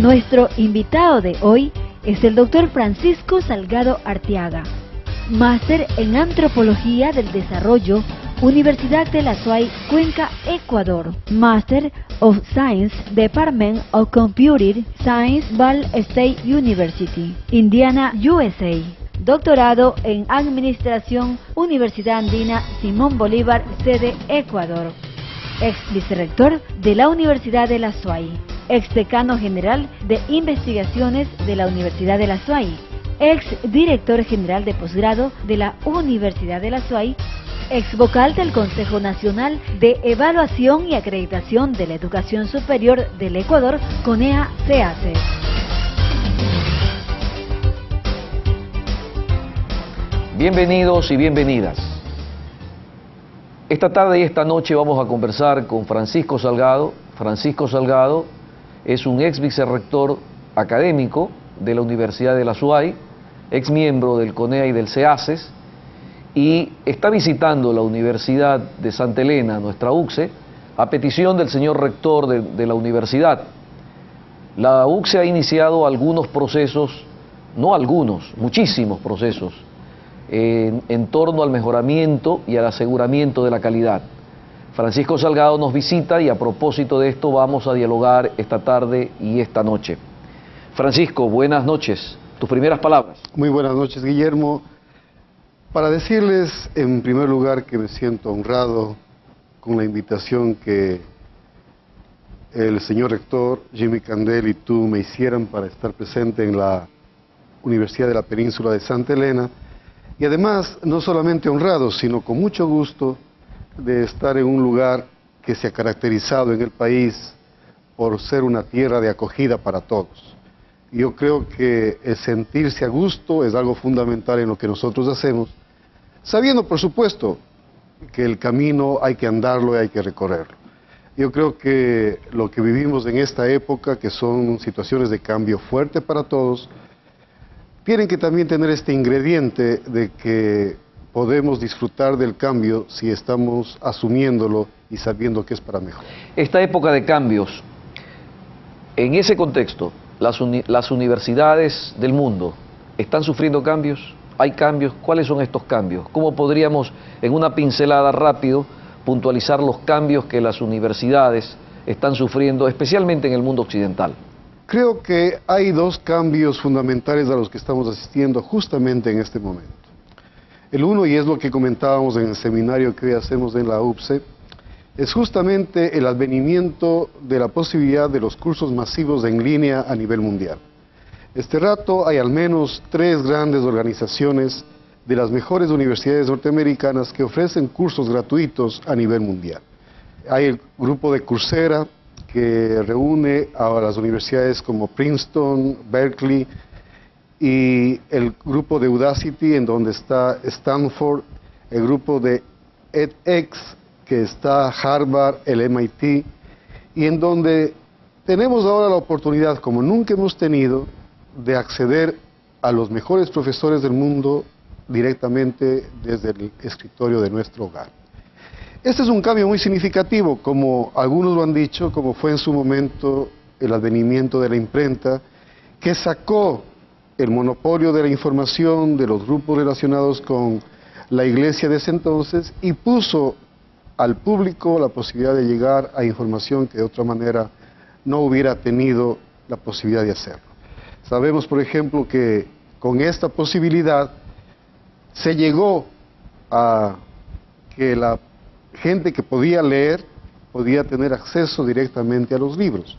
Nuestro invitado de hoy es el Dr. Francisco Salgado Arteaga, máster en Antropología del Desarrollo, Universidad de la SUAY, Cuenca, Ecuador. Master of Science, Department of Computer Science, Ball State University, Indiana, USA. Doctorado en Administración, Universidad Andina Simón Bolívar, sede Ecuador. Ex vicerrector de la Universidad de la SUAY. Ex decano general de investigaciones de la Universidad de la SUAY. Ex director general de posgrado de la Universidad de la SUAY. Ex vocal del Consejo Nacional de Evaluación y Acreditación de la Educación Superior del Ecuador, CONEA-CEACE. Bienvenidos y bienvenidas. Esta tarde y esta noche vamos a conversar con Francisco Salgado. Francisco Salgado es un ex vicerrector académico de la Universidad de la SUAY, ex miembro del CONEA y del CEACES, y está visitando la Universidad de Santa Elena, nuestra UCSE, a petición del señor rector de la universidad. La UCSE ha iniciado algunos procesos, no algunos, muchísimos procesos, en torno al mejoramiento y al aseguramiento de la calidad. Francisco Salgado nos visita y a propósito de esto vamos a dialogar esta tarde y esta noche. Francisco, buenas noches. Tus primeras palabras. Muy buenas noches, Guillermo. Para decirles en primer lugar que me siento honrado con la invitación que el señor rector Jimmy Candel y tú me hicieran para estar presente en la Universidad de la Península de Santa Elena. Y además, no solamente honrado, sino con mucho gusto de estar en un lugar que se ha caracterizado en el país por ser una tierra de acogida para todos. Yo creo que el sentirse a gusto es algo fundamental en lo que nosotros hacemos, sabiendo, por supuesto, que el camino hay que andarlo y hay que recorrerlo. Yo creo que lo que vivimos en esta época, que son situaciones de cambio fuerte para todos, tienen que también tener este ingrediente de que podemos disfrutar del cambio si estamos asumiéndolo y sabiendo que es para mejor. Esta época de cambios, en ese contexto, las universidades del mundo están sufriendo cambios. ¿Hay cambios? ¿Cuáles son estos cambios? ¿Cómo podríamos, en una pincelada rápido, puntualizar los cambios que las universidades están sufriendo, especialmente en el mundo occidental? Creo que hay dos cambios fundamentales a los que estamos asistiendo justamente en este momento. El uno, y es lo que comentábamos en el seminario que hoy hacemos en la UCSE, es justamente el advenimiento de la posibilidad de los cursos masivos en línea a nivel mundial. Este rato hay al menos 3 grandes organizaciones de las mejores universidades norteamericanas que ofrecen cursos gratuitos a nivel mundial. Hay el grupo de Coursera, que reúne a las universidades como Princeton, Berkeley, y el grupo de Udacity, en donde está Stanford, el grupo de edX, que está Harvard, el MIT, y en donde tenemos ahora la oportunidad, como nunca hemos tenido, de acceder a los mejores profesores del mundo directamente desde el escritorio de nuestro hogar. Este es un cambio muy significativo, como algunos lo han dicho, como fue en su momento el advenimiento de la imprenta, que sacó el monopolio de la información de los grupos relacionados con la iglesia de ese entonces y puso al público la posibilidad de llegar a información que de otra manera no hubiera tenido la posibilidad de hacerlo. Sabemos, por ejemplo, que con esta posibilidad se llegó a que la gente que podía leer podía tener acceso directamente a los libros.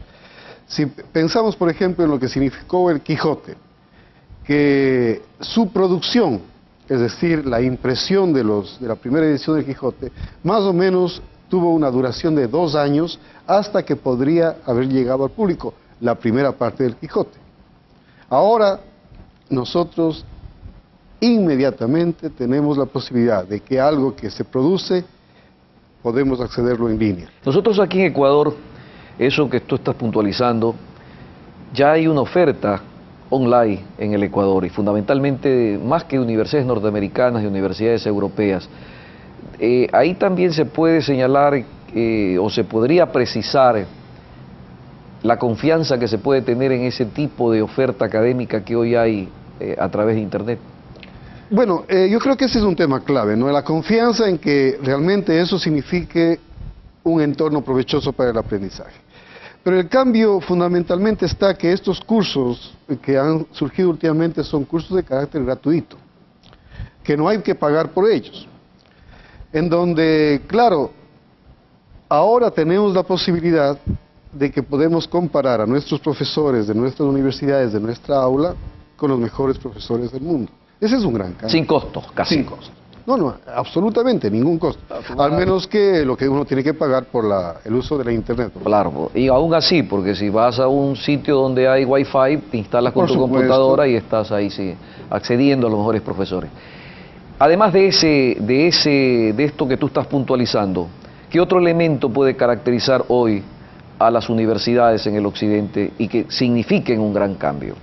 Si pensamos, por ejemplo, en lo que significó el Quijote, que su producción, es decir, la impresión de la primera edición del Quijote, más o menos tuvo una duración de 2 años hasta que podría haber llegado al público la primera parte del Quijote. Ahora, nosotros inmediatamente tenemos la posibilidad de que algo que se produce podemos accederlo en línea. Nosotros aquí en Ecuador, eso que tú estás puntualizando, ya hay una oferta online en el Ecuador y fundamentalmente más que universidades norteamericanas y universidades europeas. Ahí también se puede señalar o se podría precisar la confianza que se puede tener en ese tipo de oferta académica que hoy hay a través de Internet? Bueno, yo creo que ese es un tema clave, ¿no? La confianza en que realmente eso signifique un entorno provechoso para el aprendizaje. Pero el cambio fundamentalmente está que estos cursos que han surgido últimamente son cursos de carácter gratuito, que no hay que pagar por ellos. En donde, claro, ahora tenemos la posibilidad de que podemos comparar a nuestros profesores de nuestras universidades, de nuestra aula, con los mejores profesores del mundo. Ese es un gran cambio. Sin costos, casi. Sin costo. No, absolutamente, ningún costo. Al menos que lo que uno tiene que pagar por el uso de la Internet. Claro, y aún así, porque si vas a un sitio donde hay Wi-Fi, te instalas con tu computadora y estás ahí, sí, accediendo a los mejores profesores. Además de esto que tú estás puntualizando, ¿qué otro elemento puede caracterizar hoy a las universidades en el occidente y que signifiquen un gran cambio?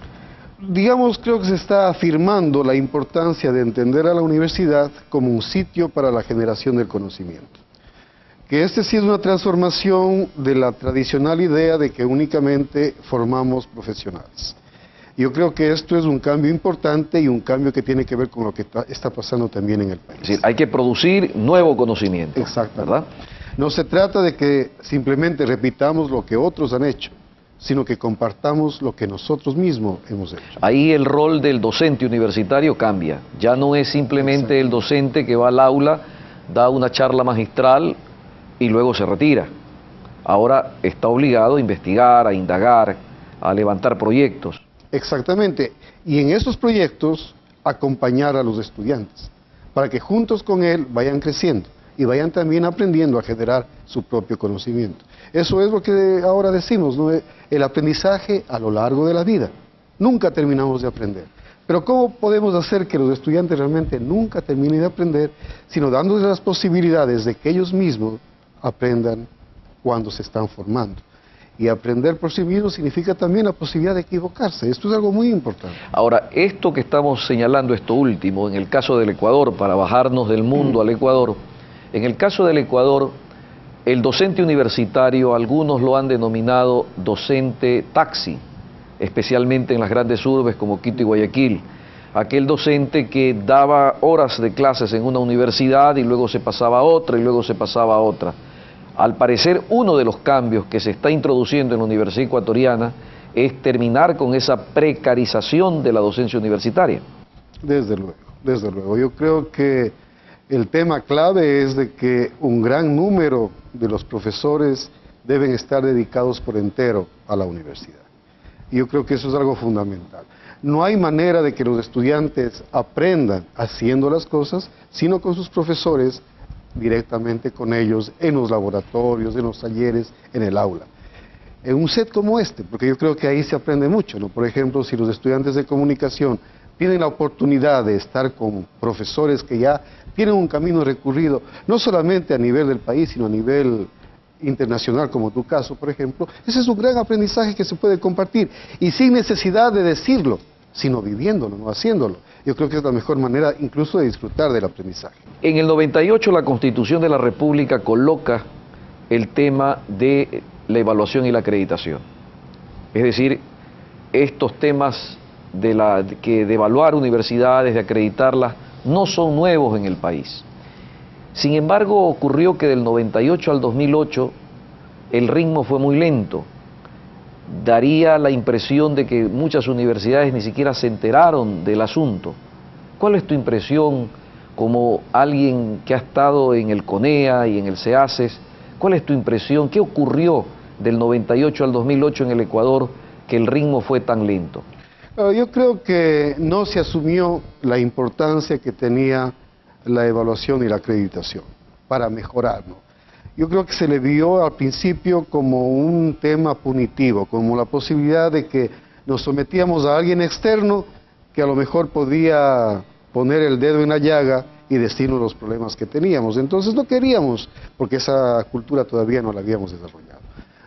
Digamos, creo que se está afirmando la importancia de entender a la universidad como un sitio para la generación del conocimiento. Que sí es una transformación de la tradicional idea de que únicamente formamos profesionales. Yo creo que esto es un cambio importante y un cambio que tiene que ver con lo que está pasando también en el país. Es decir, hay que producir nuevo conocimiento. Exacto. ¿Verdad? No se trata de que simplemente repitamos lo que otros han hecho, sino que compartamos lo que nosotros mismos hemos hecho. Ahí el rol del docente universitario cambia. Ya no es simplemente el docente que va al aula, da una charla magistral y luego se retira. Ahora está obligado a investigar, a indagar, a levantar proyectos. Exactamente. Y en esos proyectos acompañar a los estudiantes, para que juntos con él vayan creciendo y vayan también aprendiendo a generar su propio conocimiento. Eso es lo que ahora decimos, ¿no? El aprendizaje a lo largo de la vida. Nunca terminamos de aprender. Pero ¿cómo podemos hacer que los estudiantes realmente nunca terminen de aprender, sino dándoles las posibilidades de que ellos mismos aprendan cuando se están formando? Y aprender por sí mismo significa también la posibilidad de equivocarse. Esto es algo muy importante. Ahora, esto que estamos señalando, esto último, en el caso del Ecuador, para bajarnos del mundo al Ecuador, en el caso del Ecuador, el docente universitario, algunos lo han denominado docente taxi, especialmente en las grandes urbes como Quito y Guayaquil. Aquel docente que daba horas de clases en una universidad y luego se pasaba a otra y luego se pasaba a otra. Al parecer, uno de los cambios que se está introduciendo en la Universidad Ecuatoriana es terminar con esa precarización de la docencia universitaria. Desde luego, desde luego. Yo creo que el tema clave es de que un gran número de los profesores deben estar dedicados por entero a la universidad. Y yo creo que eso es algo fundamental. No hay manera de que los estudiantes aprendan haciendo las cosas, sino con sus profesores, directamente con ellos, en los laboratorios, en los talleres, en el aula. En un set como este, porque yo creo que ahí se aprende mucho, ¿no? Por ejemplo, si los estudiantes de comunicación tienen la oportunidad de estar con profesores que ya tienen un camino recorrido, no solamente a nivel del país, sino a nivel internacional, como tu caso, por ejemplo, ese es un gran aprendizaje que se puede compartir, y sin necesidad de decirlo, sino viviéndolo, no haciéndolo. Yo creo que es la mejor manera incluso de disfrutar del aprendizaje. En el 98 la Constitución de la República coloca el tema de la evaluación y la acreditación. Es decir, estos temas de evaluar universidades, de acreditarlas, no son nuevos en el país. Sin embargo, ocurrió que del 98 al 2008 el ritmo fue muy lento. Daría la impresión de que muchas universidades ni siquiera se enteraron del asunto. ¿Cuál es tu impresión como alguien que ha estado en el CONEA y en el CEACES? ¿Cuál es tu impresión? ¿Qué ocurrió del 98 al 2008 en el Ecuador que el ritmo fue tan lento? Yo creo que no se asumió la importancia que tenía la evaluación y la acreditación para mejorar, ¿no? Yo creo que se le vio al principio como un tema punitivo, como la posibilidad de que nos sometíamos a alguien externo que a lo mejor podía poner el dedo en la llaga y decirnos los problemas que teníamos. Entonces no queríamos, porque esa cultura todavía no la habíamos desarrollado.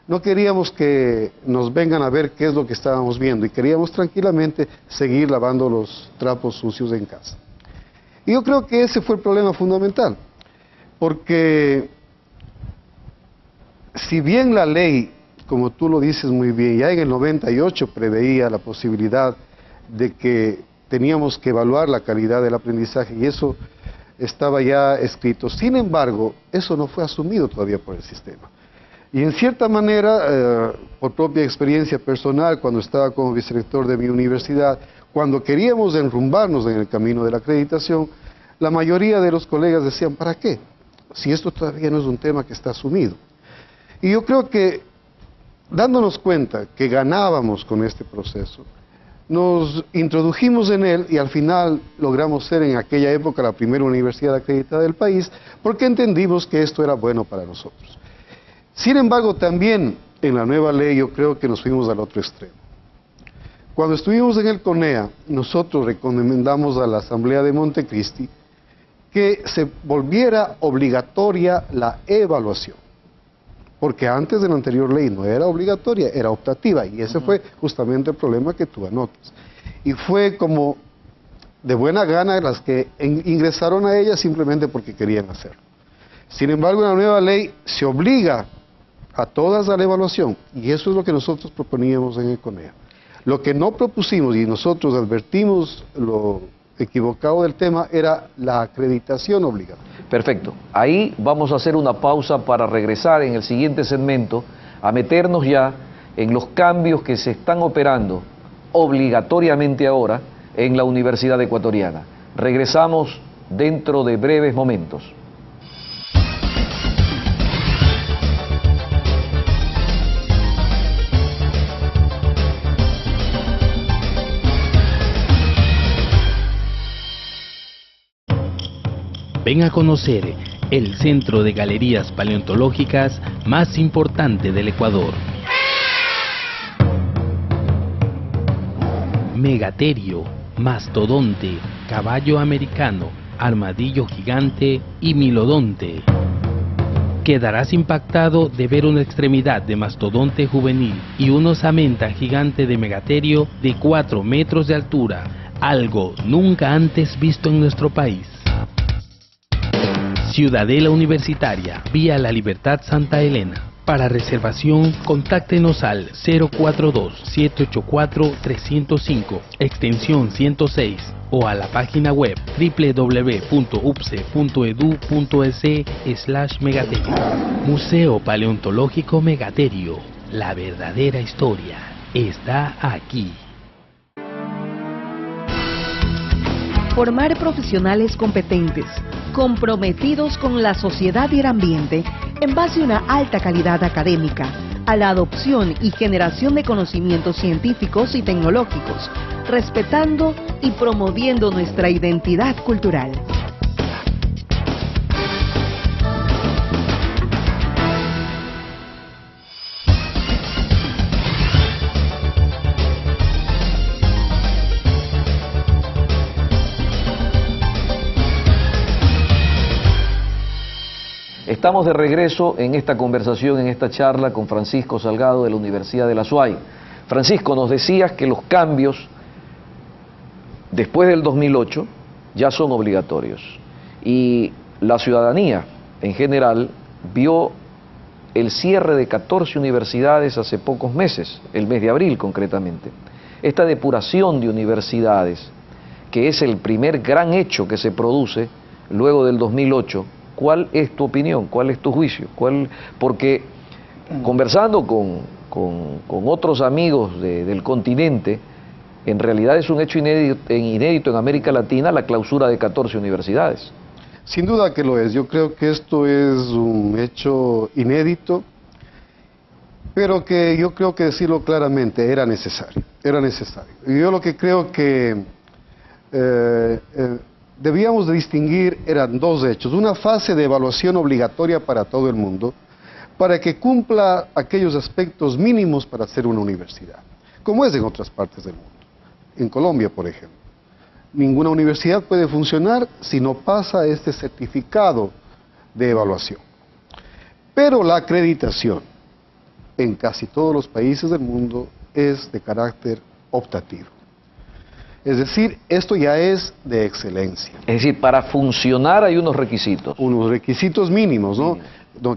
No queríamos que nos vengan a ver qué es lo que estábamos viendo y queríamos tranquilamente seguir lavando los trapos sucios en casa. Y yo creo que ese fue el problema fundamental, porque si bien la ley como tú lo dices muy bien, ya en el 98 preveía la posibilidad de que teníamos que evaluar la calidad del aprendizaje y eso estaba ya escrito. Sin embargo, eso no fue asumido todavía por el sistema. Y en cierta manera, por propia experiencia personal, cuando estaba como vicerrector de mi universidad, cuando queríamos enrumbarnos en el camino de la acreditación, la mayoría de los colegas decían, ¿para qué? Si esto todavía no es un tema que está asumido. Y yo creo que, dándonos cuenta que ganábamos con este proceso, nos introdujimos en él y al final logramos ser en aquella época la primera universidad acreditada del país porque entendimos que esto era bueno para nosotros. Sin embargo, también en la nueva ley yo creo que nos fuimos al otro extremo. Cuando estuvimos en el CONEA, nosotros recomendamos a la Asamblea de Montecristi que se volviera obligatoria la evaluación. Porque antes de la anterior ley no era obligatoria, era optativa, y ese fue justamente el problema que tú anotas. Y fue como de buena gana las que ingresaron a ella simplemente porque querían hacerlo. Sin embargo, en la nueva ley se obliga a todas a la evaluación, y eso es lo que nosotros proponíamos en el CONEA. Lo que no propusimos, y nosotros advertimos lo equivocado del tema, era la acreditación obligatoria. Perfecto. Ahí vamos a hacer una pausa para regresar en el siguiente segmento a meternos ya en los cambios que se están operando obligatoriamente ahora en la Universidad Ecuatoriana. Regresamos dentro de breves momentos. Ven a conocer el centro de galerías paleontológicas más importante del Ecuador. Megaterio, mastodonte, caballo americano, armadillo gigante y milodonte. Quedarás impactado de ver una extremidad de mastodonte juvenil y una osamenta gigante de megaterio de 4 metros de altura, algo nunca antes visto en nuestro país. Ciudadela Universitaria, vía La Libertad Santa Elena. Para reservación, contáctenos al 042-784-305, extensión 106, o a la página web www.upse.edu.es/megaterio. Museo Paleontológico Megaterio. La verdadera historia está aquí. Formar profesionales competentes, comprometidos con la sociedad y el ambiente, en base a una alta calidad académica, a la adopción y generación de conocimientos científicos y tecnológicos, respetando y promoviendo nuestra identidad cultural. Estamos de regreso en esta conversación, en esta charla con Francisco Salgado de la Universidad de la SUAY. Francisco, nos decías que los cambios después del 2008 ya son obligatorios y la ciudadanía en general vio el cierre de 14 universidades hace pocos meses, el mes de abril concretamente. Esta depuración de universidades, que es el primer gran hecho que se produce luego del 2008, ¿cuál es tu opinión? ¿Cuál es tu juicio? Porque conversando con otros amigos del continente, en realidad es un hecho inédito en América Latina la clausura de 14 universidades. Sin duda que lo es. Yo creo que esto es un hecho inédito, pero que yo creo que decirlo claramente, era necesario. Era necesario. Y yo lo que creo que debíamos de distinguir eran dos hechos. Una fase de evaluación obligatoria para todo el mundo, para que cumpla aquellos aspectos mínimos para ser una universidad, como es en otras partes del mundo. En Colombia, por ejemplo, ninguna universidad puede funcionar si no pasa este certificado de evaluación. Pero la acreditación en casi todos los países del mundo es de carácter optativo. Es decir, esto ya es de excelencia. Es decir, para funcionar hay unos requisitos. Unos requisitos mínimos, ¿no?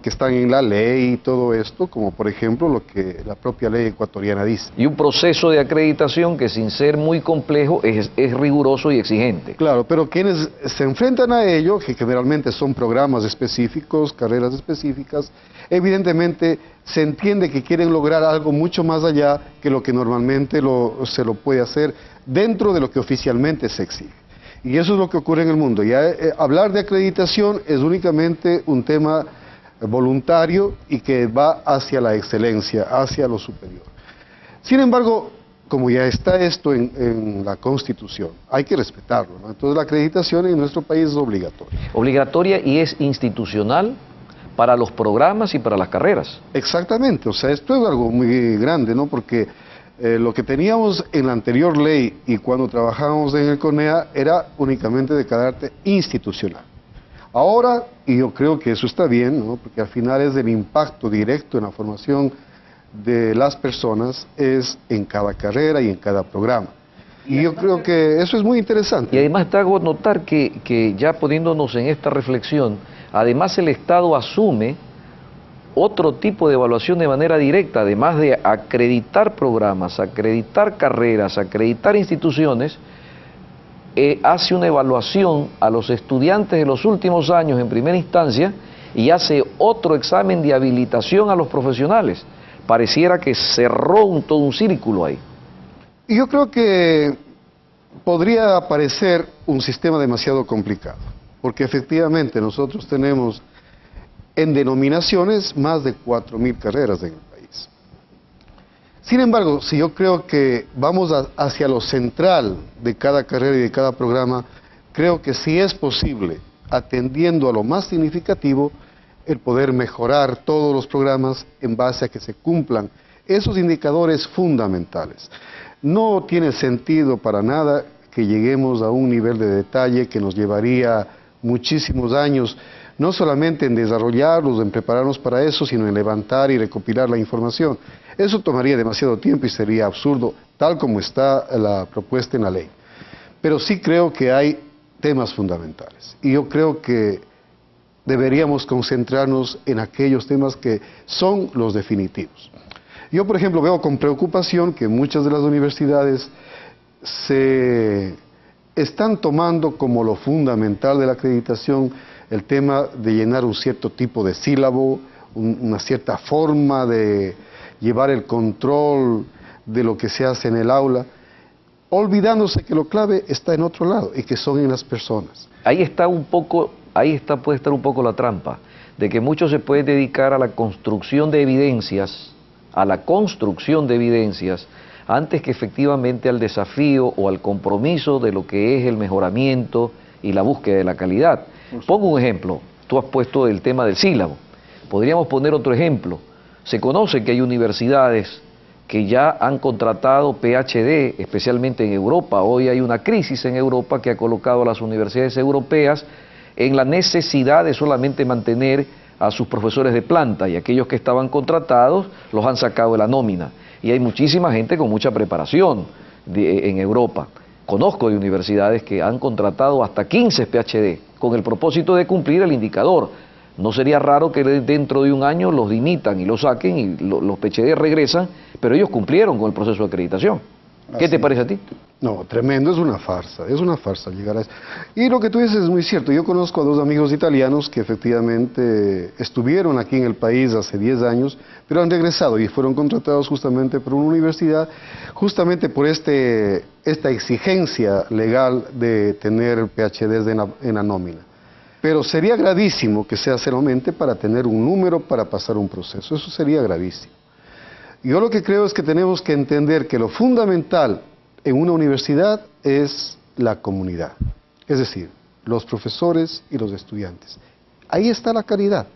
que están en la ley y todo esto, como por ejemplo lo que la propia ley ecuatoriana dice. Y un proceso de acreditación que, sin ser muy complejo, es riguroso y exigente. Claro, pero quienes se enfrentan a ello, que generalmente son programas específicos, carreras específicas, evidentemente se entiende que quieren lograr algo mucho más allá que lo que normalmente se lo puede hacer dentro de lo que oficialmente se exige. Y eso es lo que ocurre en el mundo. Ya hablar de acreditación es únicamente un tema voluntario y que va hacia la excelencia, hacia lo superior. Sin embargo, como ya está esto en la Constitución, hay que respetarlo, ¿no? Entonces la acreditación en nuestro país es obligatoria. Obligatoria y es institucional para los programas y para las carreras. Exactamente, o sea, esto es algo muy grande, ¿no? Porque lo que teníamos en la anterior ley y cuando trabajábamos en el CONEA era únicamente de carácter institucional. Ahora, y yo creo que eso está bien, ¿no? Porque al final es el impacto directo en la formación de las personas, es en cada carrera y en cada programa. Y yo creo que eso es muy interesante. Y además te hago notar que ya poniéndonos en esta reflexión, además el Estado asume otro tipo de evaluación de manera directa, además de acreditar programas, acreditar carreras, acreditar instituciones, hace una evaluación a los estudiantes de los últimos años en primera instancia y hace otro examen de habilitación a los profesionales. Pareciera que cerró todo un círculo ahí. Y yo creo que podría parecer un sistema demasiado complicado, porque efectivamente nosotros tenemos en denominaciones más de 4.000 carreras en el país. Sin embargo, si yo creo que vamos hacia lo central de cada carrera y de cada programa, creo que sí es posible, atendiendo a lo más significativo, el poder mejorar todos los programas en base a que se cumplan esos indicadores fundamentales. No tiene sentido para nada que lleguemos a un nivel de detalle que nos llevaría muchísimos años, no solamente en desarrollarlos, en prepararnos para eso, sino en levantar y recopilar la información. Eso tomaría demasiado tiempo y sería absurdo, tal como está la propuesta en la ley. Pero sí creo que hay temas fundamentales. Y yo creo que deberíamos concentrarnos en aquellos temas que son los definitivos. Yo, por ejemplo, veo con preocupación que muchas de las universidades se están tomando como lo fundamental de la acreditación el tema de llenar un cierto tipo de sílabo, una cierta forma de llevar el control de lo que se hace en el aula, olvidándose que lo clave está en otro lado y que son en las personas. Puede estar un poco la trampa, de que muchos se pueden dedicar a la construcción de evidencias, antes que efectivamente al desafío o al compromiso de lo que es el mejoramiento y la búsqueda de la calidad. Pongo un ejemplo, tú has puesto el tema del sílabo, podríamos poner otro ejemplo. Se conoce que hay universidades que ya han contratado PhD, especialmente en Europa. Hoy hay una crisis en Europa que ha colocado a las universidades europeas en la necesidad de solamente mantener a sus profesores de planta, y aquellos que estaban contratados los han sacado de la nómina. Y hay muchísima gente con mucha preparación en Europa. Conozco de universidades que han contratado hasta 15 PhD con el propósito de cumplir el indicador. No sería raro que dentro de un año los dimitan y los saquen y los PhD regresan, pero ellos cumplieron con el proceso de acreditación. ¿Qué te parece a ti? No, tremendo, es una farsa llegar a eso. Y lo que tú dices es muy cierto. Yo conozco a dos amigos italianos que efectivamente estuvieron aquí en el país hace 10 años, pero han regresado y fueron contratados justamente por una universidad, justamente por esta exigencia legal de tener PhDs en la nómina. Pero sería gravísimo que sea solamente para tener un número para pasar un proceso. Eso sería gravísimo. Yo lo que creo es que tenemos que entender que lo fundamental en una universidad es la comunidad, es decir, los profesores y los estudiantes. Ahí está la calidad.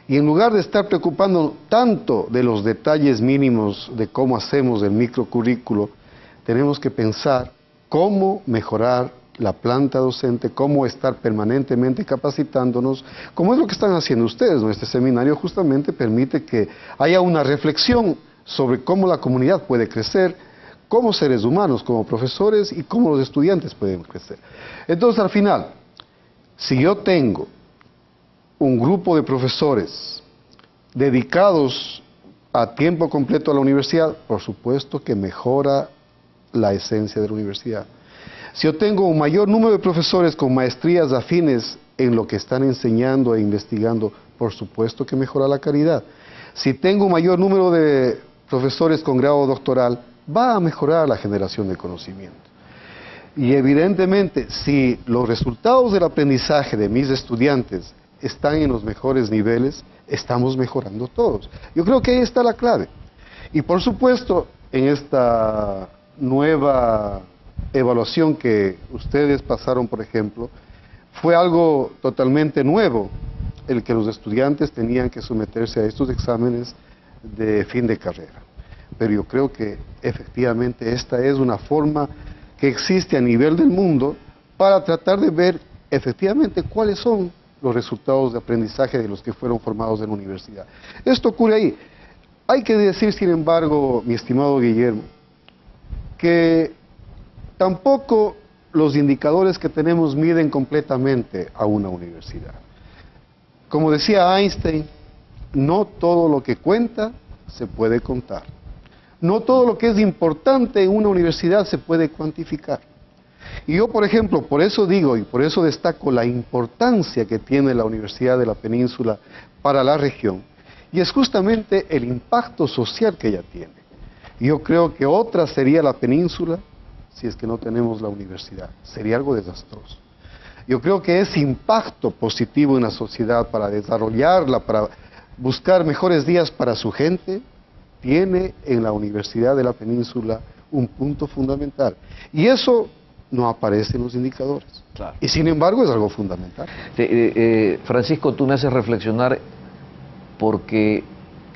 Y en lugar de estar preocupando tanto de los detalles mínimos de cómo hacemos el microcurrículo, tenemos que pensar cómo mejorar la planta docente, cómo estar permanentemente capacitándonos, como es lo que están haciendo ustedes, ¿no? Este seminario justamente permite que haya una reflexión sobre cómo la comunidad puede crecer, como seres humanos, como profesores y cómo los estudiantes pueden crecer. Entonces, al final, si yo tengo un grupo de profesores dedicados a tiempo completo a la universidad, por supuesto que mejora la esencia de la universidad. Si yo tengo un mayor número de profesores con maestrías afines en lo que están enseñando e investigando, por supuesto que mejora la calidad. Si tengo un mayor número de profesores con grado doctoral, va a mejorar la generación de conocimiento. Y evidentemente, si los resultados del aprendizaje de mis estudiantes están en los mejores niveles, estamos mejorando todos. Yo creo que ahí está la clave. Y por supuesto, en esta nueva evaluación que ustedes pasaron, por ejemplo, fue algo totalmente nuevo, el que los estudiantes tenían que someterse a estos exámenes de fin de carrera. Pero yo creo que efectivamente esta es una forma que existe a nivel del mundo para tratar de ver efectivamente cuáles son los resultados de aprendizaje de los que fueron formados en la universidad. Esto ocurre ahí. Hay que decir, sin embargo, mi estimado Guillermo, que tampoco los indicadores que tenemos miden completamente a una universidad. Como decía Einstein, no todo lo que cuenta se puede contar. No todo lo que es importante en una universidad se puede cuantificar. Y yo, por ejemplo, por eso digo y por eso destaco la importancia que tiene la Universidad de la Península para la región, y es justamente el impacto social que ella tiene. Yo creo que otra sería la península si es que no tenemos la universidad. Sería algo desastroso. Yo creo que ese impacto positivo en la sociedad para desarrollarla, para buscar mejores días para su gente, tiene en la Universidad de la Península un punto fundamental. Y eso no aparece en los indicadores. Claro. Y sin embargo es algo fundamental. Francisco, tú me haces reflexionar porque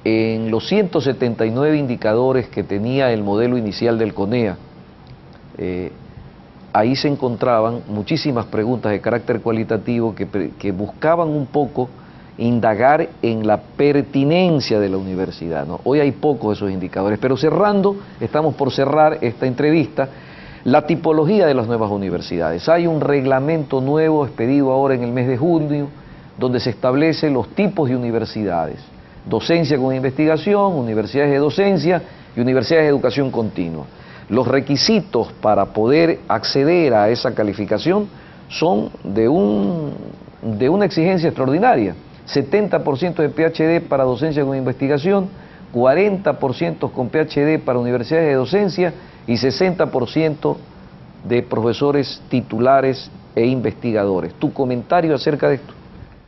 en los 179 indicadores que tenía el modelo inicial del CONEA, ahí se encontraban muchísimas preguntas de carácter cualitativo que buscaban un poco indagar en la pertinencia de la universidad, ¿no? Hoy hay pocos de esos indicadores, pero estamos por cerrar esta entrevista, la tipología de las nuevas universidades. Hay un reglamento nuevo expedido ahora en el mes de junio, donde se establecen los tipos de universidades: docencia con investigación, universidades de docencia y universidades de educación continua. Los requisitos para poder acceder a esa calificación son de una exigencia extraordinaria: 70% de PhD para docencia con investigación, 40% con PhD para universidades de docencia y 60% de profesores titulares e investigadores. ¿Tu comentario acerca de esto?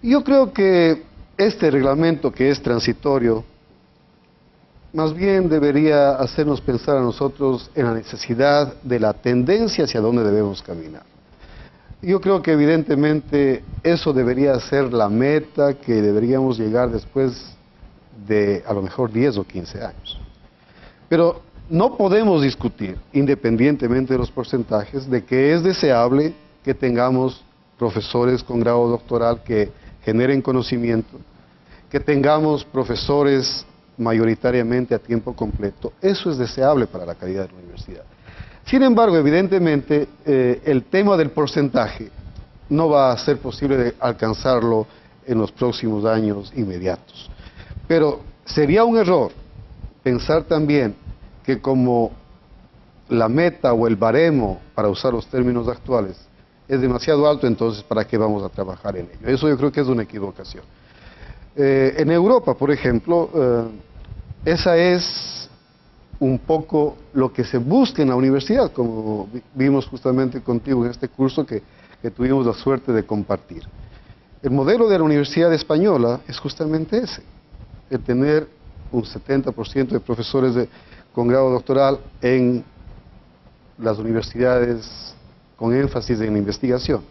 Yo creo que este reglamento, que es transitorio, más bien debería hacernos pensar a nosotros en la necesidad de la tendencia hacia dónde debemos caminar. Yo creo que evidentemente eso debería ser la meta que deberíamos llegar después de a lo mejor 10 o 15 años. Pero no podemos discutir, independientemente de los porcentajes, de que es deseable que tengamos profesores con grado doctoral que generen conocimiento, que tengamos profesores mayoritariamente a tiempo completo. Eso es deseable para la calidad de la universidad. Sin embargo, evidentemente, el tema del porcentaje no va a ser posible alcanzarlo en los próximos años inmediatos. Pero sería un error pensar también que como la meta o el baremo, para usar los términos actuales, es demasiado alto, entonces ¿para qué vamos a trabajar en ello? Eso yo creo que es una equivocación. En Europa, por ejemplo, esa es un poco lo que se busca en la universidad, como vimos justamente contigo en este curso que tuvimos la suerte de compartir. El modelo de la Universidad Española es justamente ese, el tener un 70% de profesores con grado doctoral en las universidades con énfasis en investigación.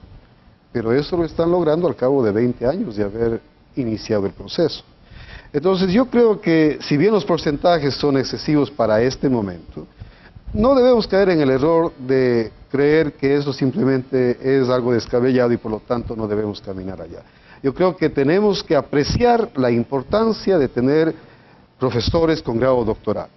Pero eso lo están logrando al cabo de 20 años de haber iniciado el proceso. Entonces yo creo que si bien los porcentajes son excesivos para este momento, no debemos caer en el error de creer que eso simplemente es algo descabellado y por lo tanto no debemos caminar allá. Yo creo que tenemos que apreciar la importancia de tener profesores con grado doctoral,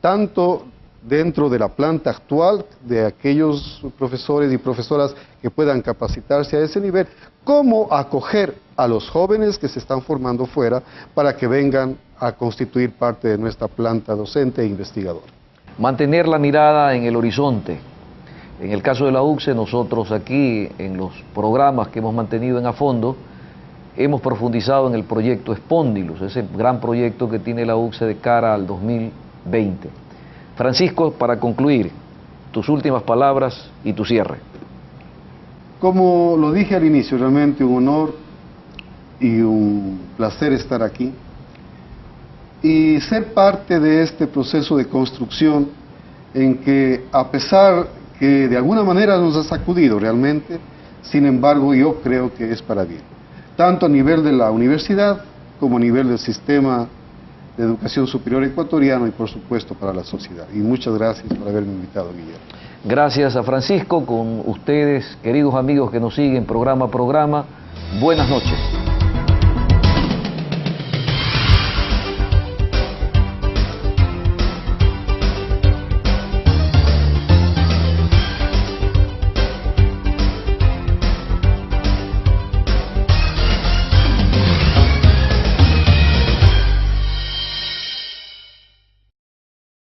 tanto dentro de la planta actual de aquellos profesores y profesoras que puedan capacitarse a ese nivel, cómo acoger a los jóvenes que se están formando fuera para que vengan a constituir parte de nuestra planta docente e investigadora. Mantener la mirada en el horizonte. En el caso de la UCSE, nosotros aquí, en los programas que hemos mantenido en A Fondo, hemos profundizado en el proyecto Spondylus, ese gran proyecto que tiene la UCSE de cara al 2020. Francisco, para concluir, tus últimas palabras y tu cierre. Como lo dije al inicio, realmente un honor y un placer estar aquí y ser parte de este proceso de construcción en que, a pesar que de alguna manera nos ha sacudido realmente, sin embargo yo creo que es para bien, tanto a nivel de la universidad como a nivel del sistema de educación superior ecuatoriano y por supuesto para la sociedad. Y muchas gracias por haberme invitado, Guillermo. Gracias a Francisco, con ustedes, queridos amigos que nos siguen programa a programa, buenas noches.